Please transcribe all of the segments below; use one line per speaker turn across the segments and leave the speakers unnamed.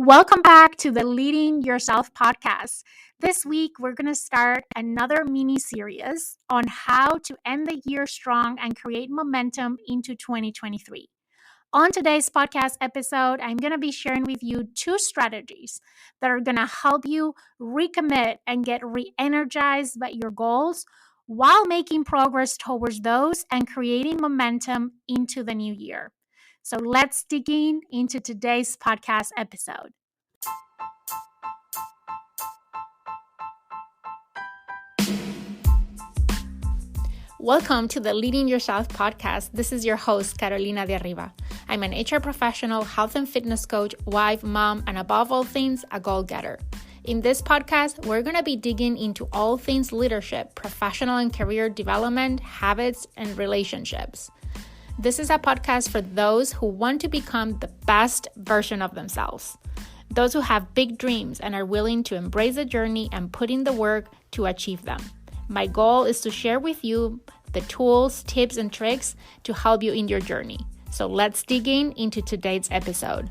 Welcome back to the Leading Yourself podcast. This week, we're going to start another mini series on how to end the year strong and create momentum into 2023. On today's podcast episode, I'm going to be sharing with you two strategies that are going to help you recommit and get re energized by your goals while making progress towards those and creating momentum into the new year. So let's dig into today's podcast episode. Welcome to the Leading Yourself podcast. This is your host, Carolina de Arriba. I'm an HR professional, health and fitness coach, wife, mom, and above all things, a goal-getter. In this podcast, we're going to be digging into all things leadership, professional and career development, habits, and relationships. This is a podcast for those who want to become the best version of themselves. Those who have big dreams and are willing to embrace the journey and put in the work to achieve them. My goal is to share with you the tools, tips, and tricks to help you in your journey. So let's dig into today's episode.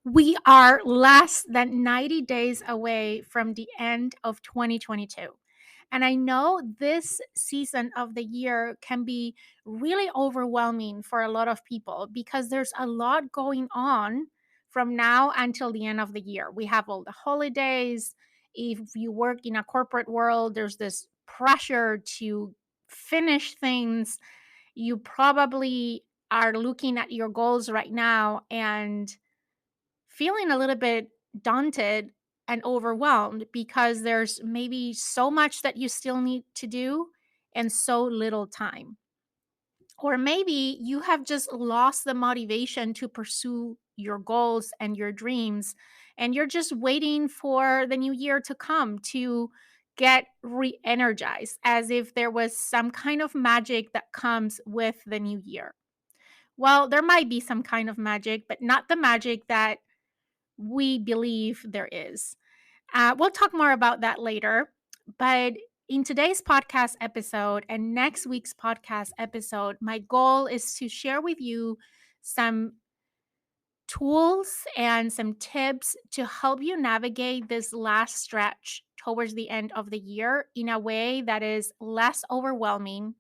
We are less than 90 days away from the end of 2022. And I know this season of the year can be really overwhelming for a lot of people because there's a lot going on from now until the end of the year. We have all the holidays. If you work in a corporate world, there's this pressure to finish things. You probably are looking at your goals right now and feeling a little bit daunted and overwhelmed because there's maybe so much that you still need to do and so little time. Or maybe you have just lost the motivation to pursue your goals and your dreams, and you're just waiting for the new year to come to get re energized as if there was some kind of magic that comes with the new year. Well, there might be some kind of magic, but not the magic that we believe there is. We'll talk more about that later. But in today's podcast episode and next week's podcast episode, my goal is to share with you some tools and some tips to help you navigate this last stretch towards the end of the year in a way that is less overwhelming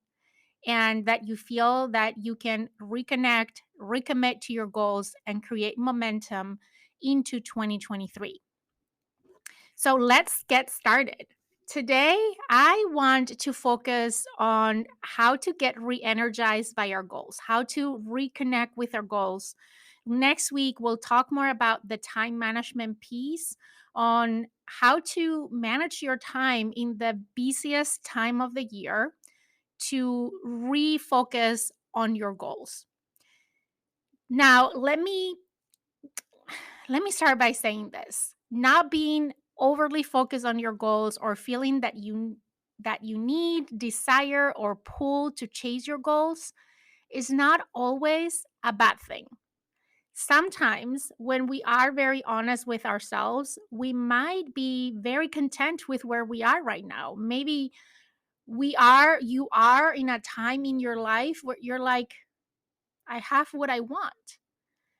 and that you feel that you can reconnect, recommit to your goals, and create momentum into 2023. So let's get started. Today, I want to focus on how to get re energized by our goals, how to reconnect with our goals. Next week, we'll talk more about the time management piece on how to manage your time in the busiest time of the year to refocus on your goals. Now, let me start by saying this. Not being overly focused on your goals or feeling that you need, desire, or pull to chase your goals is not always a bad thing. Sometimes when we are very honest with ourselves, we might be very content with where we are right now. Maybe you are in a time in your life where you're like, I have what I want.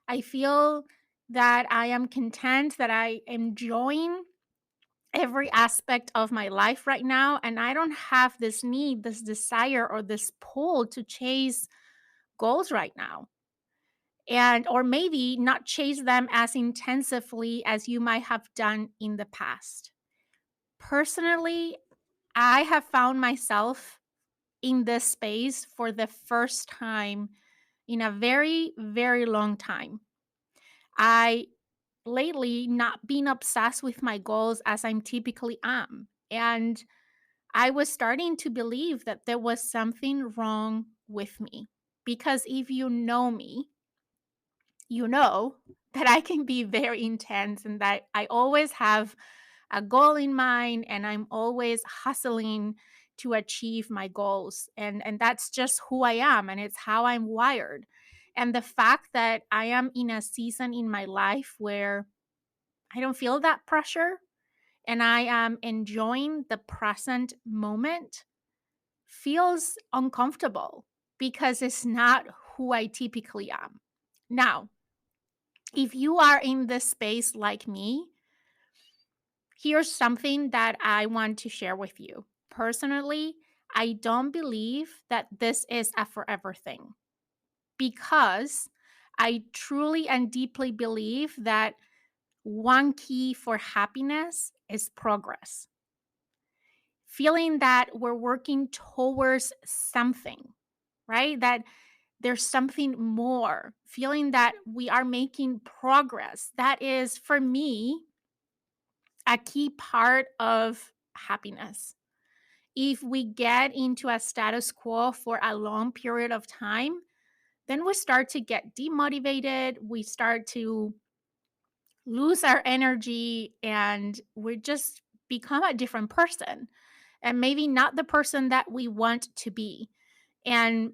I feel that I am content, that I am enjoying every aspect of my life right now. And I don't have this need, this desire, or this pull to chase goals right now. And, or maybe not chase them as intensively as you might have done in the past. Personally, I have found myself in this space for the first time in a very, very long time. I lately not been obsessed with my goals as I'm typically am. And I was starting to believe that there was something wrong with me. Because if you know me, you know that I can be very intense and that I always have a goal in mind and I'm always hustling to achieve my goals. And that's just who I am and it's how I'm wired. And the fact that I am in a season in my life where I don't feel that pressure and I am enjoying the present moment feels uncomfortable because it's not who I typically am. Now, if you are in this space like me, here's something that I want to share with you. Personally, I don't believe that this is a forever thing because I truly and deeply believe that one key for happiness is progress. Feeling that we're working towards something, right? That there's something more, feeling that we are making progress. That is, for me, a key part of happiness. If we get into a status quo for a long period of time, then we start to get demotivated. We start to lose our energy and we just become a different person and maybe not the person that we want to be. And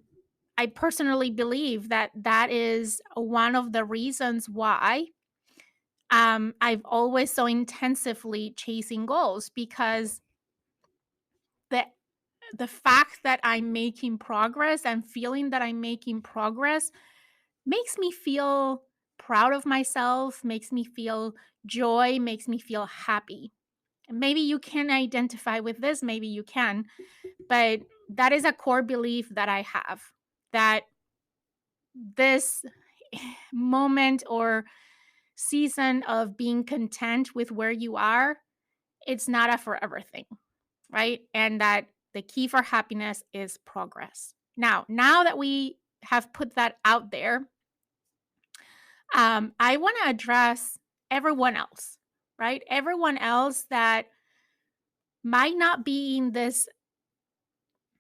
I personally believe that that is one of the reasons why I've always so intensively chasing goals because the the fact that I'm making progress and feeling that I'm making progress makes me feel proud of myself, makes me feel joy, makes me feel happy. Maybe you can identify with this, maybe you can, but that is a core belief that I have that this moment or season of being content with where you are, it's not a forever thing, right? And that the key for happiness is progress. Now that we have put that out there, I want to address everyone else, right? Everyone else that might not be in this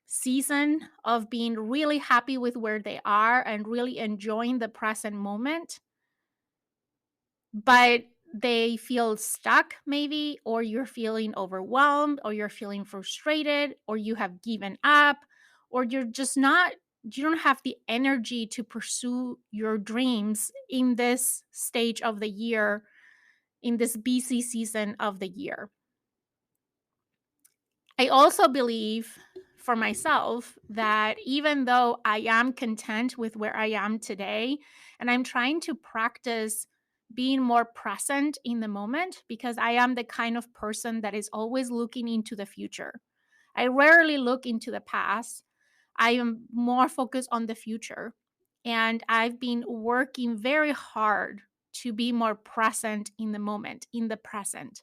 season of being really happy with where they are and really enjoying the present moment, but they feel stuck, maybe, or you're feeling overwhelmed, or you're feeling frustrated, or you have given up, or you're just not, you don't have the energy to pursue your dreams in this stage of the year, in this busy season of the year. I also believe for myself that even though I am content with where I am today, and I'm trying to practice being more present in the moment because I am the kind of person that is always looking into the future. I rarely look into the past. I am more focused on the future. And I've been working very hard to be more present in the moment, in the present.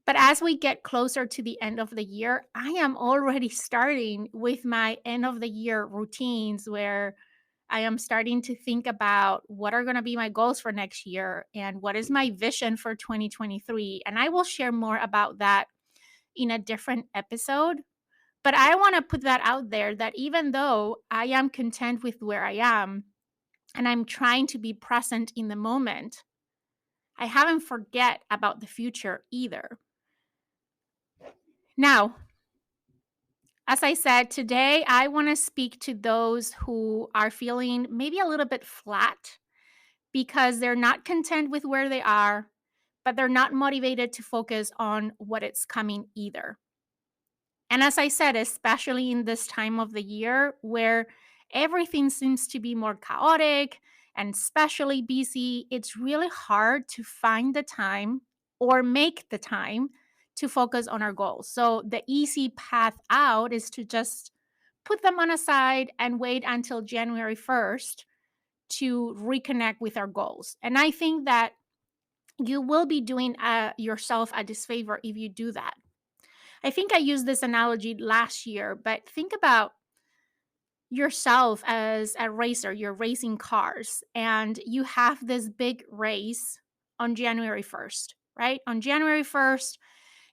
But as we get closer to the end of the year, I am already starting with my end of the year routines where I am starting to think about what are going to be my goals for next year and what is my vision for 2023. And I will share more about that in a different episode. But I want to put that out there that even though I am content with where I am and I'm trying to be present in the moment, I haven't forget about the future either. Now, as I said, today I want to speak to those who are feeling maybe a little bit flat because they're not content with where they are, but they're not motivated to focus on what it's coming either. And as I said, especially in this time of the year where everything seems to be more chaotic and especially busy, it's really hard to find the time or make the time to focus on our goals. So the easy path out is to just put them on a side and wait until January 1st to reconnect with our goals. And I think that you will be doing yourself a disfavor if you do that. I think I used this analogy last year, but think about yourself as a racer. You're racing cars and you have this big race on January 1st, right? On January 1st,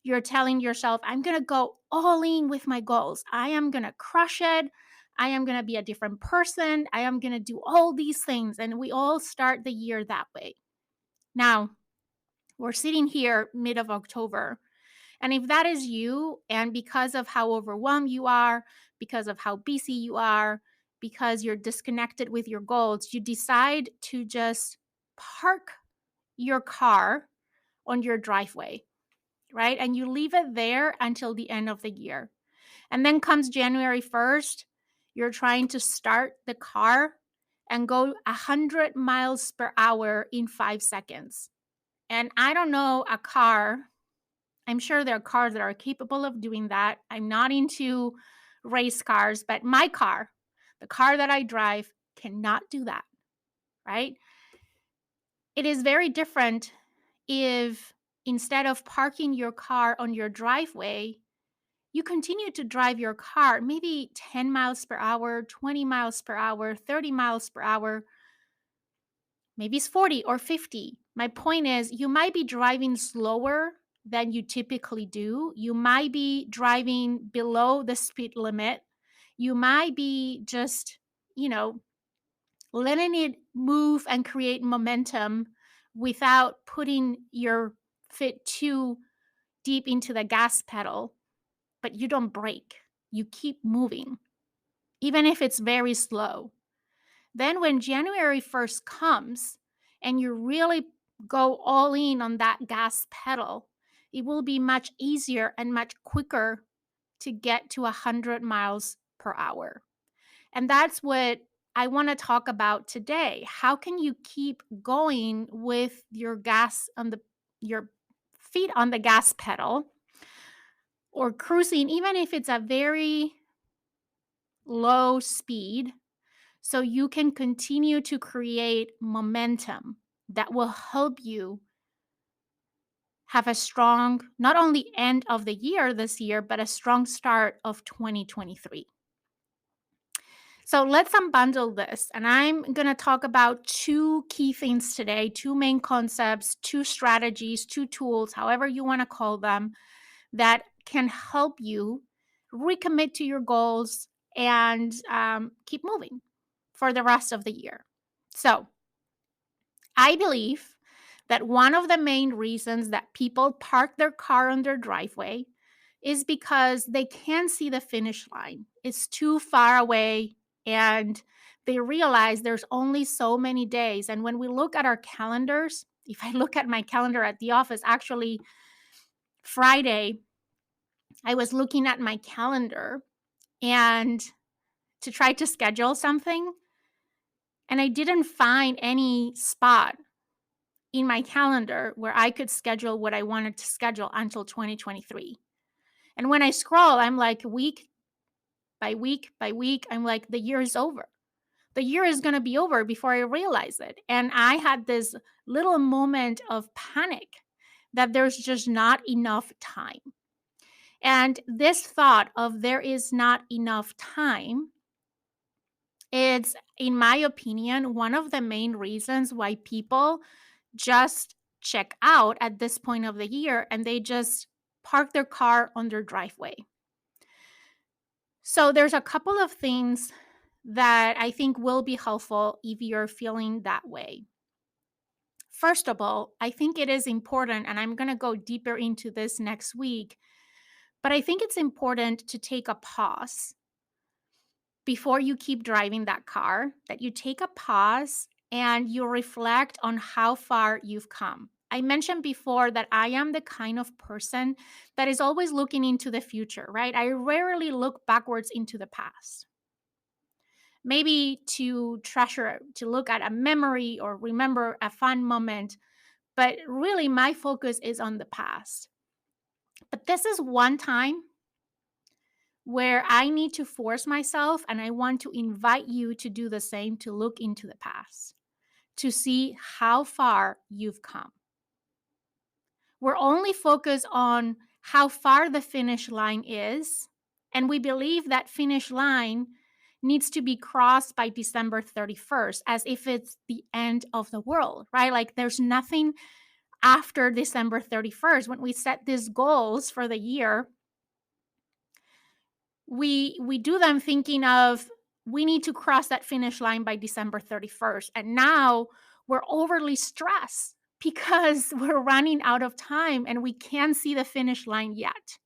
you're telling yourself, I'm going to go all in with my goals. I am going to crush it. I am going to be a different person. I am going to do all these things. And we all start the year that way. Now, we're sitting here mid of October. And if that is you, and because of how overwhelmed you are, because of how busy you are, because you're disconnected with your goals, you decide to just park your car on your driveway, right? And you leave it there until the end of the year. And then comes January 1st, you're trying to start the car and go 100 miles per hour in 5 seconds. And I don't know a car. I'm sure there are cars that are capable of doing that. I'm not into race cars, but my car, the car that I drive, cannot do that, right? It is very different if instead of parking your car on your driveway, you continue to drive your car maybe 10 miles per hour, 20 miles per hour, 30 miles per hour, maybe it's 40 or 50. My point is, you might be driving slower than you typically do. You might be driving below the speed limit. You might be just, you know, letting it move and create momentum without putting your foot too deep into the gas pedal, but you don't brake. You keep moving, even if it's very slow. Then when January 1st comes and you really go all in on that gas pedal, it will be much easier and much quicker to get to 100 miles per hour. And that's what I want to talk about today. How can you keep going with your gas on your feet on the gas pedal or cruising, even if it's a very low speed, so you can continue to create momentum that will help you have a strong, not only end of the year this year, but a strong start of 2023. So let's unbundle this. And I'm going to talk about two key things today, two main concepts, two strategies, two tools, however you want to call them, that can help you recommit to your goals and keep moving for the rest of the year. So I believe that one of the main reasons that people park their car on their driveway is because they can't see the finish line. It's too far away and they realize there's only so many days. And when we look at our calendars, if I look at my calendar at the office, actually, Friday, I was looking at my calendar and to try to schedule something, and I didn't find any spot in my calendar where I could schedule what I wanted to schedule until 2023. And when I scroll, I'm like week by week by week, I'm like, the year is over. The year is going to be over before I realize it. And I had this little moment of panic that there's just not enough time. And this thought of there is not enough time, it's, in my opinion, one of the main reasons why people just check out at this point of the year and they just park their car on their driveway. So there's a couple of things that I think will be helpful if you're feeling that way. First of all, I think it is important, and I'm going to go deeper into this next week, but I think it's important to take a pause before you keep driving that car, that you take a pause and you reflect on how far you've come. I mentioned before that I am the kind of person that is always looking into the future, right? I rarely look backwards into the past. Maybe to treasure, to look at a memory or remember a fun moment, but really my focus is on the past. But this is one time where I need to force myself, and I want to invite you to do the same, to look into the past, to see how far you've come. We're only focused on how far the finish line is, and we believe that finish line needs to be crossed by December 31st, as if it's the end of the world, right? Like there's nothing after December 31st. When we set these goals for the year, we do them thinking of, we need to cross that finish line by December 31st. And now we're overly stressed because we're running out of time and we can't see the finish line yet.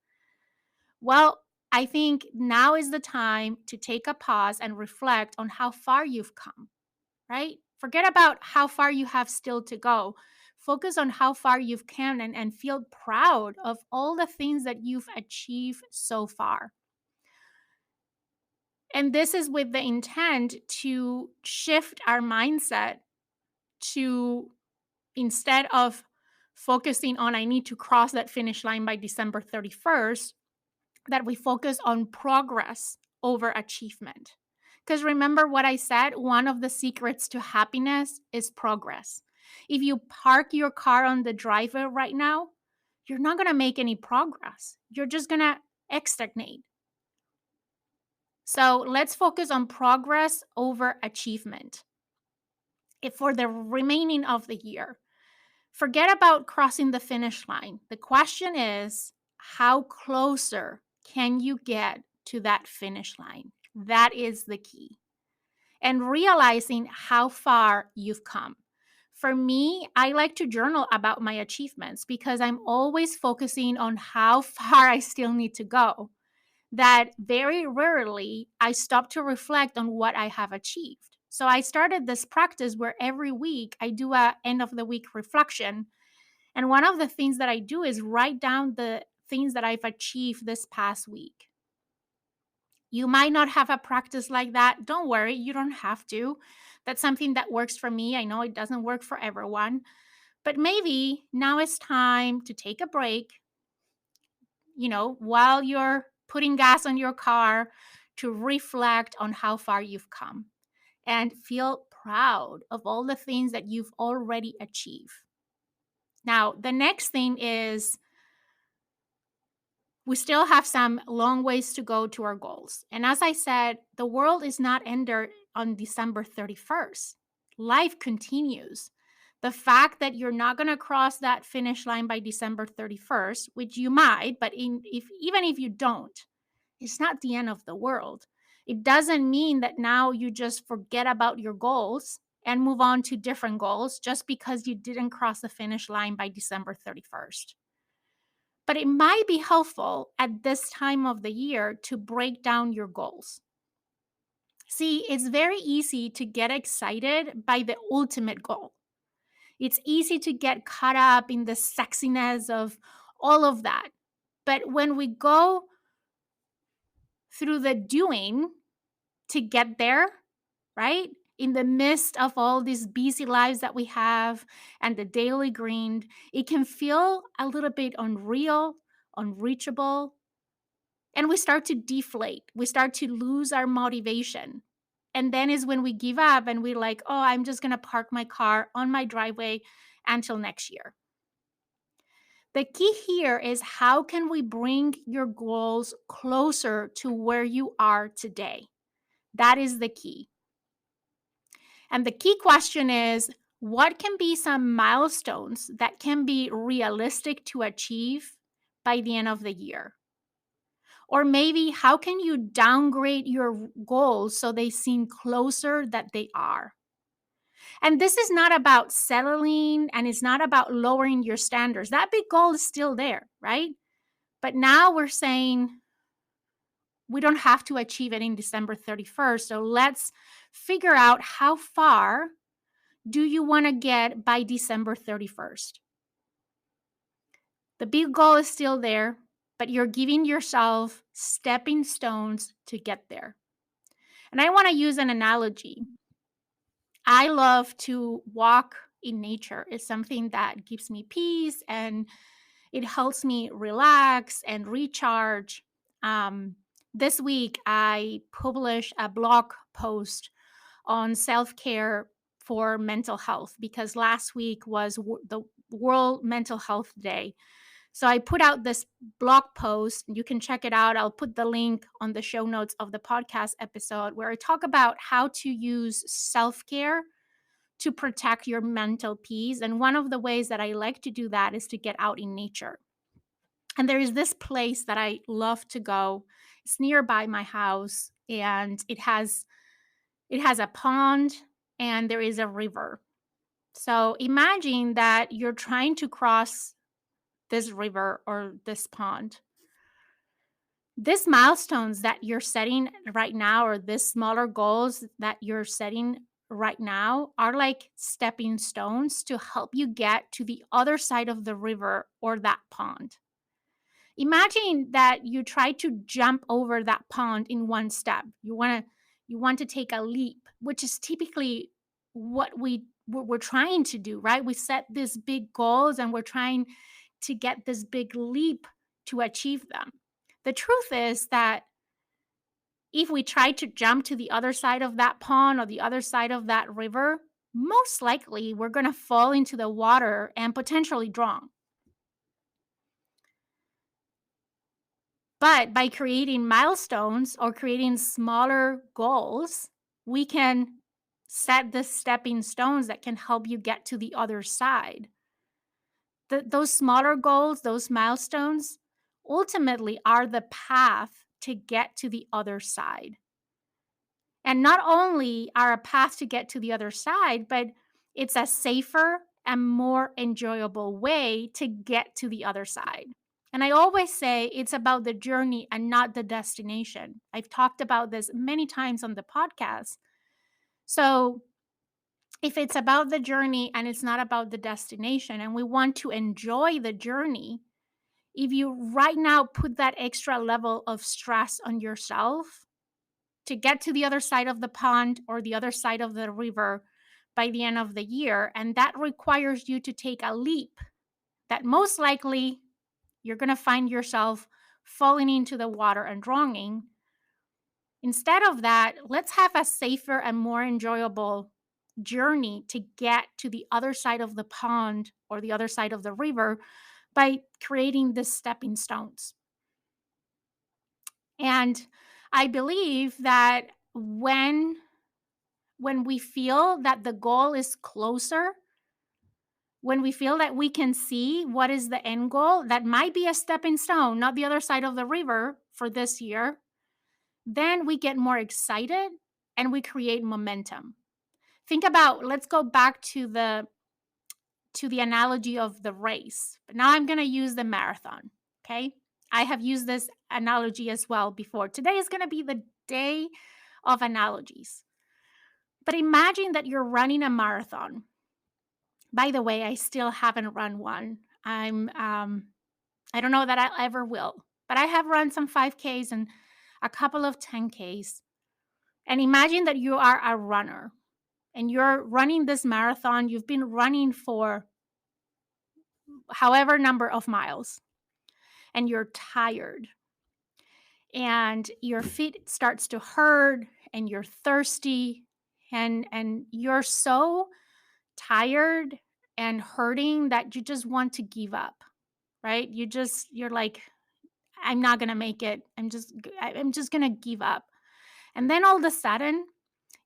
Well, I think now is the time to take a pause and reflect on how far you've come, right? Forget about how far you have still to go. Focus on how far you've come and feel proud of all the things that you've achieved so far. And this is with the intent to shift our mindset to, instead of focusing on, I need to cross that finish line by December 31st, that we focus on progress over achievement. Because remember what I said, one of the secrets to happiness is progress. If you park your car on the driveway right now, you're not going to make any progress. You're just going to stagnate. So let's focus on progress over achievement. If for the remaining of the year, forget about crossing the finish line. The question is, how closer can you get to that finish line? That is the key. And realizing how far you've come. For me, I like to journal about my achievements because I'm always focusing on how far I still need to go. That very rarely I stop to reflect on what I have achieved. So I started this practice where every week I do a end of the week reflection. And one of the things that I do is write down the things that I've achieved this past week. You might not have a practice like that. Don't worry, you don't have to. That's something that works for me. I know it doesn't work for everyone, but maybe now it's time to take a break, while you're putting gas on your car, to reflect on how far you've come and feel proud of all the things that you've already achieved. Now, the next thing is we still have some long ways to go to our goals. And as I said, the world is not ended on December 31st. Life continues. The fact that you're not going to cross that finish line by December 31st, which you might, but even if you don't, it's not the end of the world. It doesn't mean that now you just forget about your goals and move on to different goals just because you didn't cross the finish line by December 31st. But it might be helpful at this time of the year to break down your goals. See, it's very easy to get excited by the ultimate goal. It's easy to get caught up in the sexiness of all of that. But when we go through the doing to get there, right? In the midst of all these busy lives that we have and the daily grind, it can feel a little bit unreal, unreachable, and we start to deflate. We start to lose our motivation. And then is when we give up and we're like, oh, I'm just going to park my car on my driveway until next year. The key here is, how can we bring your goals closer to where you are today? That is the key. And the key question is, what can be some milestones that can be realistic to achieve by the end of the year? Or maybe how can you downgrade your goals so they seem closer that they are? And this is not about settling, and it's not about lowering your standards. That big goal is still there, right? But now we're saying we don't have to achieve it in December 31st. So let's figure out, how far do you want to get by December 31st? The big goal is still there, but you're giving yourself stepping stones to get there. And I want to use an analogy. I love to walk in nature. It's something that gives me peace and it helps me relax and recharge. This week, I published a blog post on self-care for mental health because last week was the World Mental Health Day. So I put out this blog post. You can check it out. I'll put the link on the show notes of the podcast episode where I talk about how to use self-care to protect your mental peace. And one of the ways that I like to do that is to get out in nature. And there is this place that I love to go. It's nearby my house, and it has a pond and there is a river. So imagine that you're trying to cross this river or this pond. These milestones that you're setting right now, or these smaller goals that you're setting right now, are like stepping stones to help you get to the other side of the river or that pond. Imagine that you try to jump over that pond in one step. You want to take a leap, which is typically what we're trying to do, right? We set these big goals and we're trying to get this big leap to achieve them. The truth is that if we try to jump to the other side of that pond or the other side of that river, most likely we're going to fall into the water and potentially drown. But by creating milestones or creating smaller goals, we can set the stepping stones that can help you get to the other side. Those smaller goals, those milestones, ultimately are the path to get to the other side. And not only are a path to get to the other side, but it's a safer and more enjoyable way to get to the other side. And I always say it's about the journey and not the destination. I've talked about this many times on the podcast. So if it's about the journey and it's not about the destination, and we want to enjoy the journey, if you right now put that extra level of stress on yourself to get to the other side of the pond or the other side of the river by the end of the year, and that requires you to take a leap that most likely you're going to find yourself falling into the water and drowning. Instead of that, let's have a safer and more enjoyable journey to get to the other side of the pond or the other side of the river by creating the stepping stones. And I believe that when we feel that the goal is closer, when we feel that we can see what is the end goal, that might be a stepping stone, not the other side of the river for this year, then we get more excited and we create momentum. Think about, let's go back to the analogy of the race. But now I'm going to use the marathon, okay? I have used this analogy as well before. Today is going to be the day of analogies. But imagine that you're running a marathon. By the way, I still haven't run one. I don't know that I ever will, but I have run some 5Ks and a couple of 10Ks. And imagine that you are a runner and you're running this marathon. You've been running for however number of miles and you're tired and your feet starts to hurt and you're thirsty and you're so tired and hurting that you just want to give up, right? You're like, I'm not going to make it. I'm just going to give up. And then all of a sudden,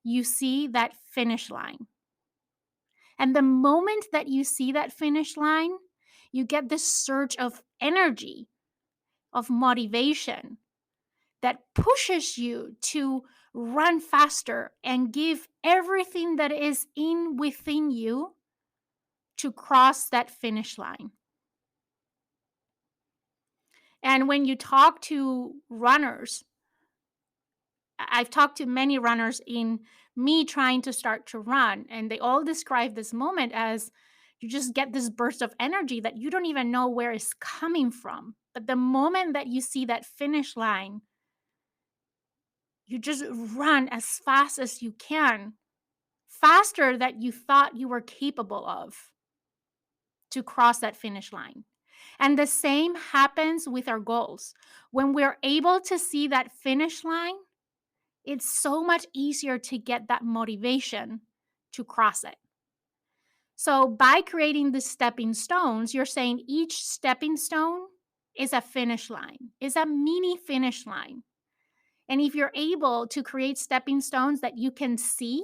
you see that finish line. And the moment that you see that finish line, you get this surge of energy, of motivation that pushes you to run faster and give everything that is in within you to cross that finish line. And when you talk to runners, I've talked to many runners in me trying to start to run, and they all describe this moment as you just get this burst of energy that you don't even know where it's coming from. But the moment that you see that finish line, you just run as fast as you can, faster than you thought you were capable of to cross that finish line. And the same happens with our goals. When we're able to see that finish line, it's so much easier to get that motivation to cross it. So by creating the stepping stones, you're saying each stepping stone is a finish line, is a mini finish line. And if you're able to create stepping stones that you can see,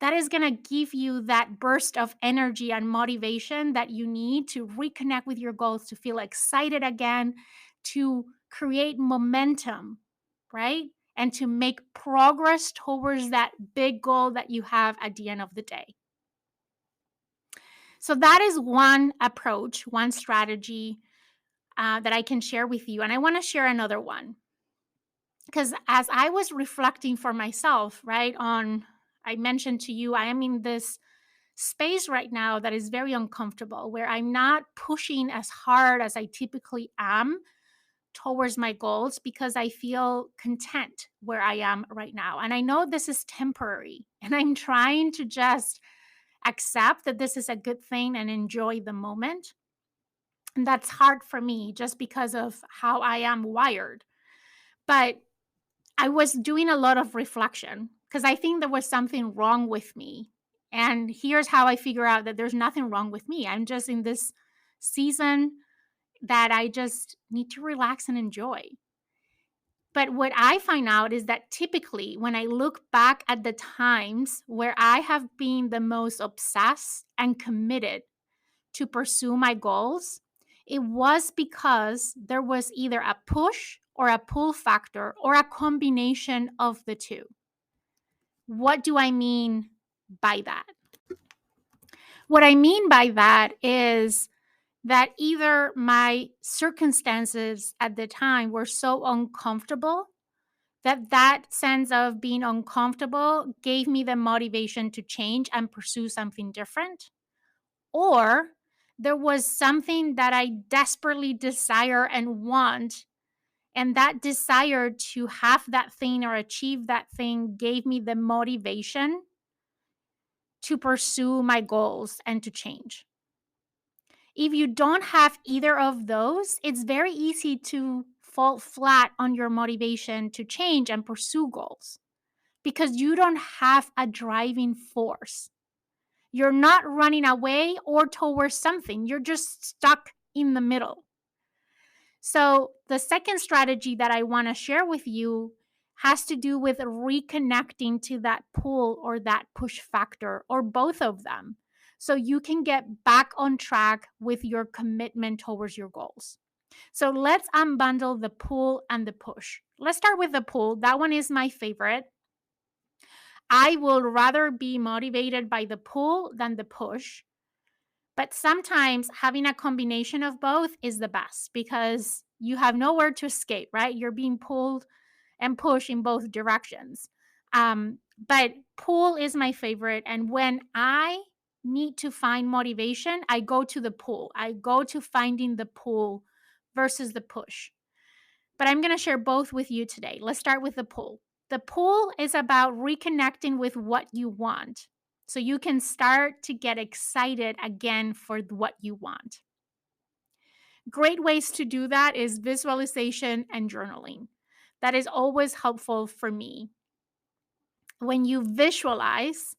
that is going to give you that burst of energy and motivation that you need to reconnect with your goals, to feel excited again, to create momentum, right? And to make progress towards that big goal that you have at the end of the day. So that is one approach, one strategy that I can share with you. And I want to share another one. Because as I was reflecting for myself, right, I mentioned to you, I am in this space right now that is very uncomfortable, where I'm not pushing as hard as I typically am towards my goals because I feel content where I am right now. And I know this is temporary, and I'm trying to just accept that this is a good thing and enjoy the moment. And that's hard for me just because of how I am wired. But I was doing a lot of reflection because I think there was something wrong with me. And here's how I figure out that there's nothing wrong with me. I'm just in this season that I just need to relax and enjoy. But what I find out is that typically when I look back at the times where I have been the most obsessed and committed to pursue my goals, it was because there was either a push or a pull factor or a combination of the two. What do I mean by that? What I mean by that is that either my circumstances at the time were so uncomfortable that that sense of being uncomfortable gave me the motivation to change and pursue something different, or there was something that I desperately desire and want, and that desire to have that thing or achieve that thing gave me the motivation to pursue my goals and to change. If you don't have either of those, it's very easy to fall flat on your motivation to change and pursue goals because you don't have a driving force. You're not running away or towards something, you're just stuck in the middle. So, the second strategy that I want to share with you has to do with reconnecting to that pull or that push factor or both of them. So you can get back on track with your commitment towards your goals. So let's unbundle the pull and the push. Let's start with the pull. That one is my favorite. I will rather be motivated by the pull than the push. But sometimes having a combination of both is the best because you have nowhere to escape, right? You're being pulled and pushed in both directions. But pull is my favorite. And when I need to find motivation, I go to the pull. I go to finding the pull versus the push. But I'm going to share both with you today. Let's start with the pull. The pull is about reconnecting with what you want so you can start to get excited again for what you want. Great ways to do that is visualization and journaling. That is always helpful for me. When you visualize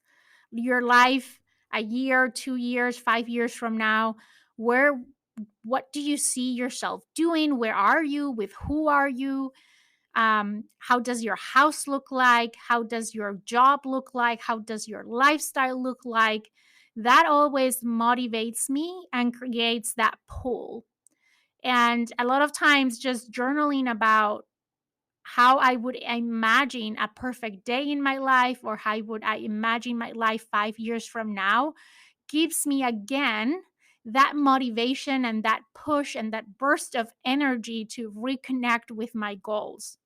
your life a year, 2 years, 5 years from now, what do you see yourself doing? Where are you? With who are you? How does your house look like? How does your job look like? How does your lifestyle look like? That always motivates me and creates that pull. And a lot of times, just journaling about how I would imagine a perfect day in my life or how would I imagine my life 5 years from now gives me again that motivation and that push and that burst of energy to reconnect with my goals.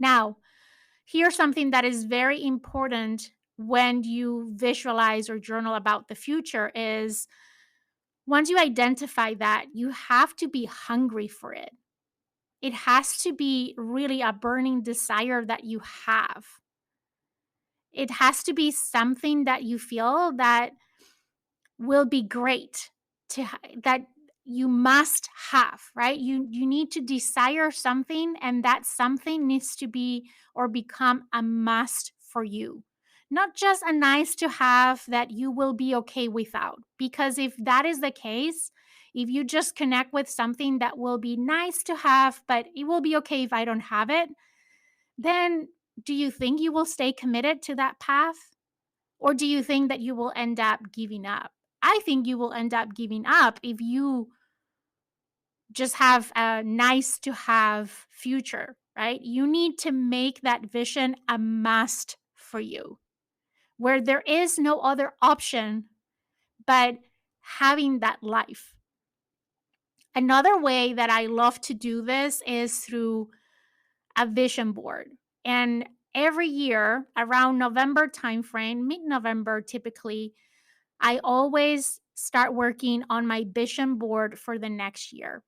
Now, here's something that is very important when you visualize or journal about the future is once you identify that, you have to be hungry for it. It has to be really a burning desire that you have. It has to be something that you feel that will be great that you must have, right? You need to desire something, and that something needs to be or become a must for you. Not just a nice to have that you will be okay without. Because if that is the case, if you just connect with something that will be nice to have, but it will be okay if I don't have it, then do you think you will stay committed to that path? Or do you think that you will end up giving up? I think you will end up giving up if you just have a nice to have future, right? You need to make that vision a must for you, where there is no other option but having that life. Another way that I love to do this is through a vision board. And every year around November timeframe, mid-November typically, I always start working on my vision board for the next year.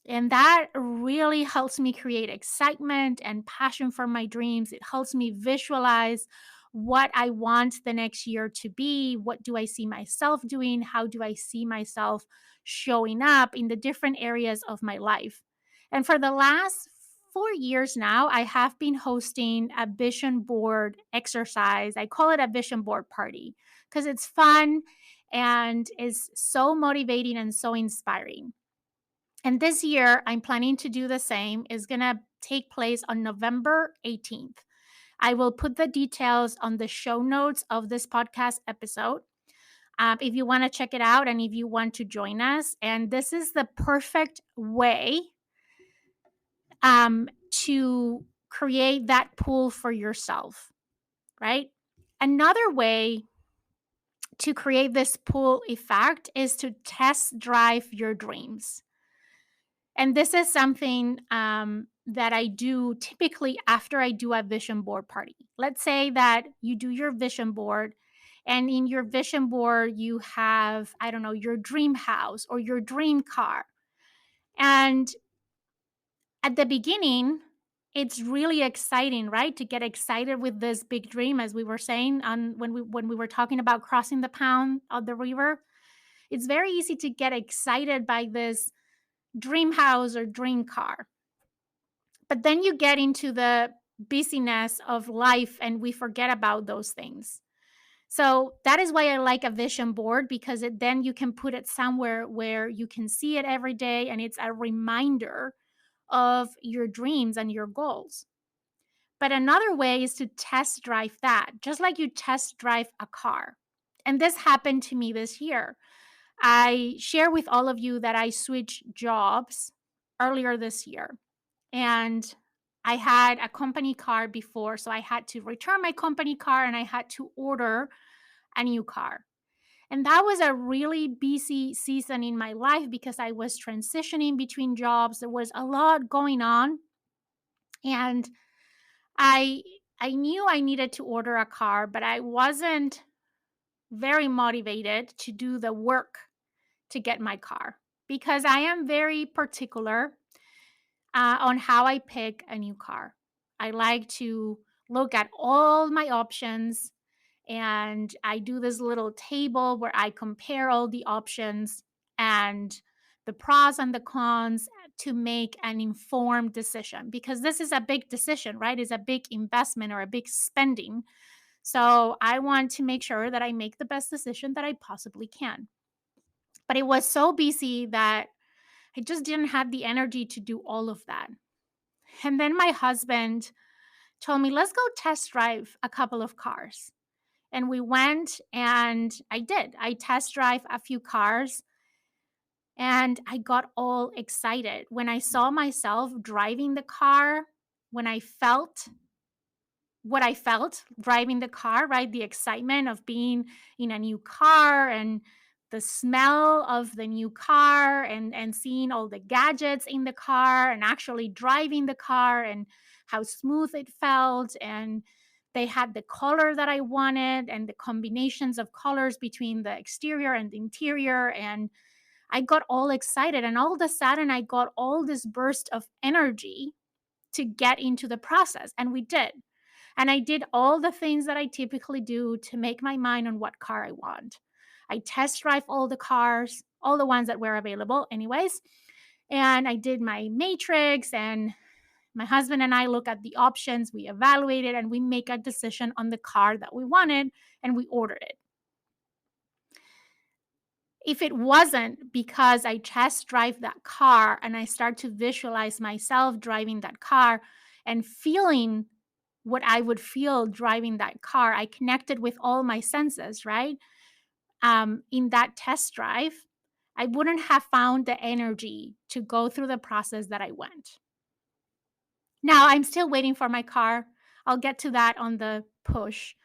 And that really helps me create excitement and passion for my dreams. It helps me visualize what I want the next year to be. What do I see myself doing? How do I see myself showing up in the different areas of my life? And for the last 4 years now, I have been hosting a vision board exercise. I call it a vision board party because it's fun and is so motivating and so inspiring. And this year, I'm planning to do the same. It's going to take place on November 18th. I will put the details on the show notes of this podcast episode. If you want to check it out and if you want to join us. And this is the perfect way to create that pool for yourself, right? Another way to create this pull effect is to test drive your dreams. And this is something that I do typically after I do a vision board party. Let's say that you do your vision board, and in your vision board, you have, I don't know, your dream house or your dream car. And at the beginning, it's really exciting, right? To get excited with this big dream, as we were saying on when we were talking about crossing the pound of the river. It's very easy to get excited by this dream house or dream car. But then you get into the busyness of life and we forget about those things. So that is why I like a vision board, because then you can put it somewhere where you can see it every day and it's a reminder of your dreams and your goals. But another way is to test drive that, just like you test drive a car. And this happened to me this year. I share with all of you that I switched jobs earlier this year. And I had a company car before, so I had to return my company car and I had to order a new car. And that was a really busy season in my life because I was transitioning between jobs. There was a lot going on. And I I knew I needed to order a car, but I wasn't very motivated to do the work to get my car because I am very particular on how I pick a new car. I like to look at all my options, and I do this little table where I compare all the options and the pros and the cons to make an informed decision, because this is a big decision, right? It's a big investment or a big spending. So I want to make sure that I make the best decision that I possibly can. But it was so busy that I just didn't have the energy to do all of that. And then my husband told me, let's go test drive a couple of cars. And we went and I did. I test drive a few cars and I got all excited when I saw myself driving the car, when I felt what I felt driving the car, right? The excitement of being in a new car and the smell of the new car and seeing all the gadgets in the car and actually driving the car and how smooth it felt. And they had the color that I wanted and the combinations of colors between the exterior and the interior. And I got all excited. And all of a sudden, I got all this burst of energy to get into the process. And we did. And I did all the things that I typically do to make my mind on what car I want. I test drive all the cars, all the ones that were available, anyways. And I did my matrix, and my husband and I look at the options, we evaluate it, and we make a decision on the car that we wanted, and we ordered it. If it wasn't because I test drive that car and I start to visualize myself driving that car and feeling what I would feel driving that car, I connected with all my senses, right? In that test drive, I wouldn't have found the energy to go through the process that I went. Now, I'm still waiting for my car. I'll get to that on the push.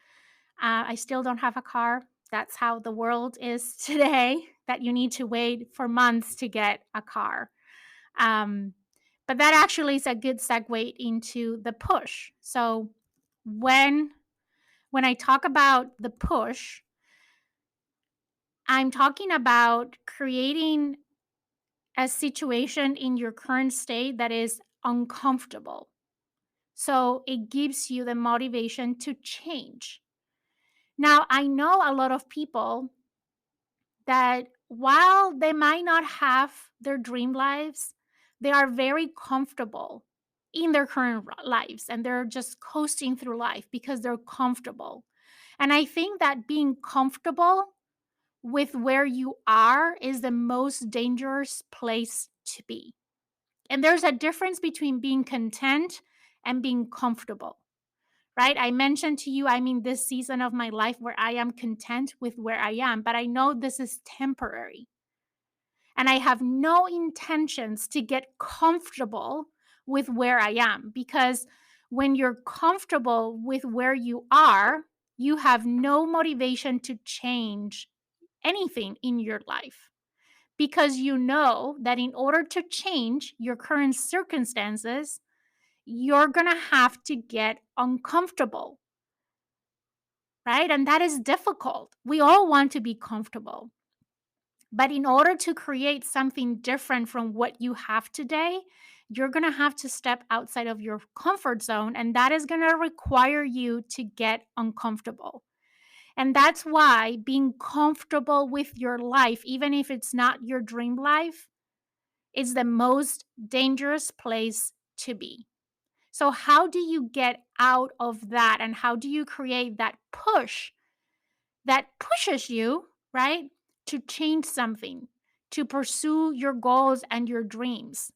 I still don't have a car. That's how the world is today, that you need to wait for months to get a car. Um, but that actually is a good segue into the push. So when I talk about the push, I'm talking about creating a situation in your current state that is uncomfortable. So it gives you the motivation to change. Now, I know a lot of people that while they might not have their dream lives, they are very comfortable in their current lives and they're just coasting through life because they're comfortable. And I think that being comfortable with where you are is the most dangerous place to be. And there's a difference between being content and being comfortable, right? I mentioned to you, I'm in this season of my life where I am content with where I am, but I know this is temporary. And I have no intentions to get comfortable with where I am because when you're comfortable with where you are, you have no motivation to change anything in your life because you know that in order to change your current circumstances, you're going to have to get uncomfortable, right? And that is difficult. We all want to be comfortable. But in order to create something different from what you have today, you're going to have to step outside of your comfort zone. And that is going to require you to get uncomfortable. And that's why being comfortable with your life, even if it's not your dream life, is the most dangerous place to be. So, how do you get out of that? And how do you create that push that pushes you, right, to change something, to pursue your goals and your dreams?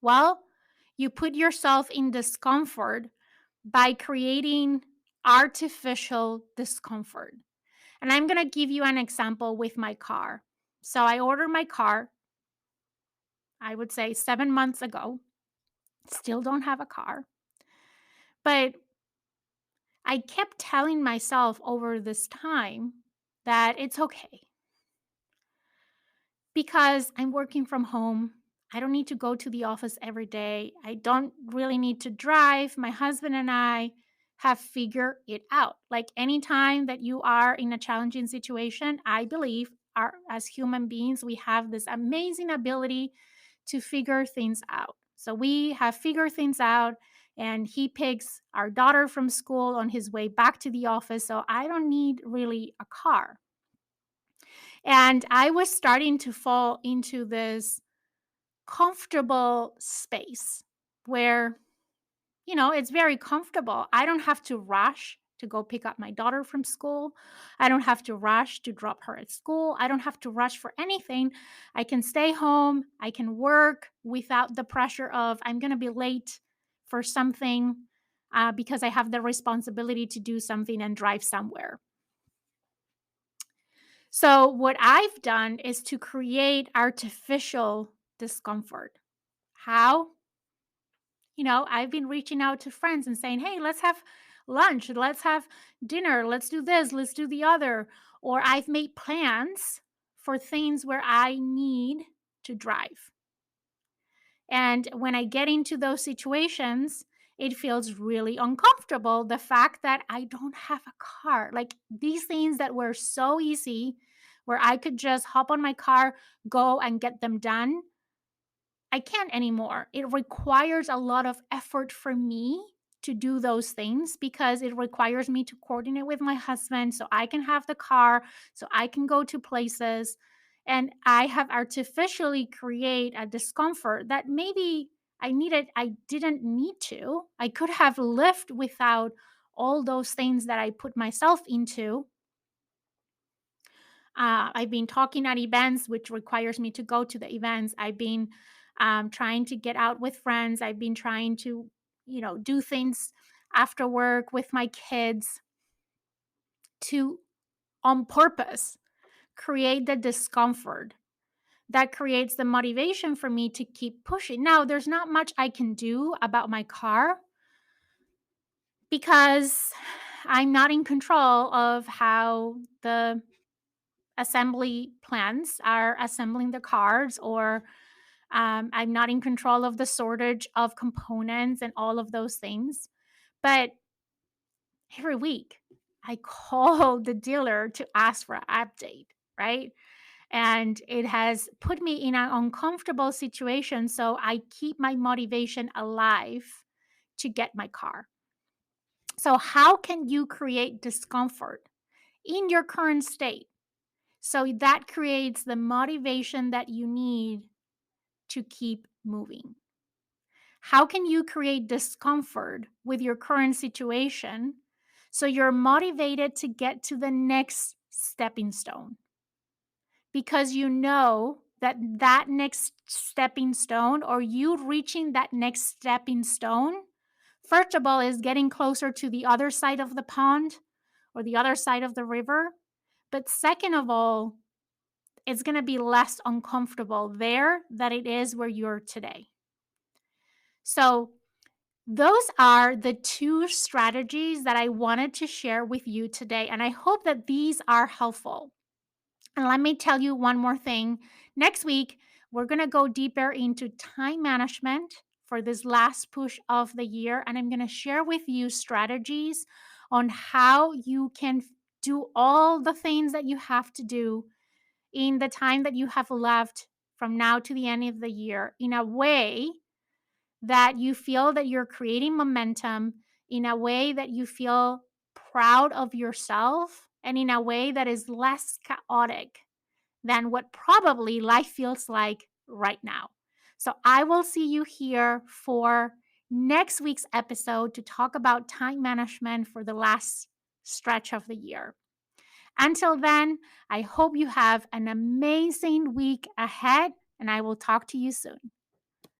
Well, you put yourself in discomfort by creating artificial discomfort. And I'm going to give you an example with my car. So I ordered my car, I would say 7 months ago. Still don't have a car. But I kept telling myself over this time that it's okay because I'm working from home. I don't need to go to the office every day. I don't really need to drive. My husband and I have figured it out. Like anytime that you are in a challenging situation, I believe as human beings, we have this amazing ability to figure things out. So we have figured things out, and he picks our daughter from school on his way back to the office. So I don't need really a car. And I was starting to fall into this comfortable space where, it's very comfortable. I don't have to rush to go pick up my daughter from school. I don't have to rush to drop her at school. I don't have to rush for anything. I can stay home. I can work without the pressure of I'm going to be late for something because I have the responsibility to do something and drive somewhere. So, what I've done is to create artificial discomfort. How? I've been reaching out to friends and saying, hey, let's have lunch, let's have dinner, let's do this, let's do the other. Or I've made plans for things where I need to drive. And when I get into those situations, it feels really uncomfortable. The fact that I don't have a car, like these things that were so easy, where I could just hop on my car, go and get them done. I can't anymore. It requires a lot of effort for me to do those things because it requires me to coordinate with my husband so I can have the car, so I can go to places. And I have artificially create a discomfort that maybe I didn't need to. I could have lived without all those things that I put myself into. I've been talking at events, which requires me to go to the events. I've been trying to get out with friends. I've been trying to, do things after work with my kids to, on purpose, create the discomfort that creates the motivation for me to keep pushing. Now, there's not much I can do about my car because I'm not in control of how the assembly plants are assembling the cars, or I'm not in control of the shortage of components and all of those things. But every week, I call the dealer to ask for an update. right? And it has put me in an uncomfortable situation. So I keep my motivation alive to get my car. So, how can you create discomfort in your current state? So that creates the motivation that you need to keep moving. How can you create discomfort with your current situation so you're motivated to get to the next stepping stone? Because you know that that next stepping stone, or you reaching that next stepping stone, first of all, is getting closer to the other side of the pond or the other side of the river. But second of all, it's going to be less uncomfortable there than it is where you're today. So, those are the two strategies that I wanted to share with you today. And I hope that these are helpful. And let me tell you one more thing. Next week, we're going to go deeper into time management for this last push of the year. And I'm going to share with you strategies on how you can do all the things that you have to do in the time that you have left from now to the end of the year in a way that you feel that you're creating momentum, in a way that you feel proud of yourself, and in a way that is less chaotic than what probably life feels like right now. So I will see you here for next week's episode to talk about time management for the last stretch of the year. Until then, I hope you have an amazing week ahead, and I will talk to you soon.